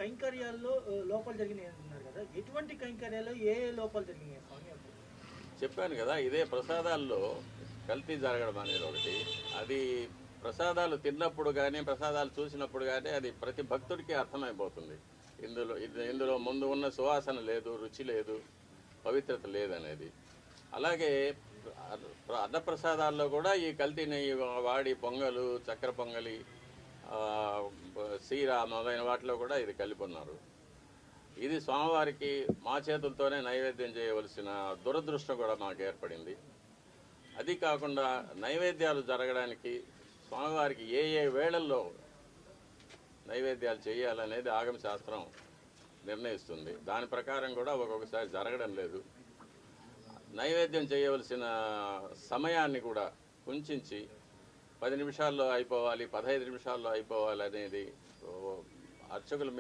కైంకర్యాల్లో లోపాలు జరిగినాయి అంటున్నారు కదా, ఎటువంటి కైంకర్యాల్లో ఏ లోపాలు జరిగినాయి స్వామి? చెప్పాను కదా, ఇదే ప్రసాదాల్లో కల్తీ జరగడం అనేది ఒకటి. అది ప్రసాదాలు తిన్నప్పుడు కానీ ప్రసాదాలు చూసినప్పుడు కానీ అది ప్రతి భక్తుడికి అర్థమైపోతుంది. ఇందులో ముందు ఉన్న సువాసన లేదు, రుచి లేదు, పవిత్రత లేదనేది. అలాగే అన్నప్రసాదాల్లో కూడా ఈ కల్తీ నెయ్యి వాడి పొంగలు, చక్కెర పొంగలి, సీర మొదలైన వాటిలో కూడా ఇది కలిపి ఉన్నారు. ఇది స్వామివారికి మా చేతులతోనే నైవేద్యం చేయవలసిన దురదృష్టం కూడా మాకు ఏర్పడింది. అది కాకుండా నైవేద్యాలు జరగడానికి స్వామివారికి ఏ ఏ వేళల్లో నైవేద్యాలు చేయాలనేది ఆగమ శాస్త్రం నిర్ణయిస్తుంది. దాని ప్రకారం కూడా ఒక్కొక్కసారి జరగడం లేదు. నైవేద్యం చేయవలసిన సమయాన్ని కూడా కుంచి 10 నిమిషాల్లో అయిపోవాలి, 15 నిమిషాల్లో అయిపోవాలి అనేది అర్చకుల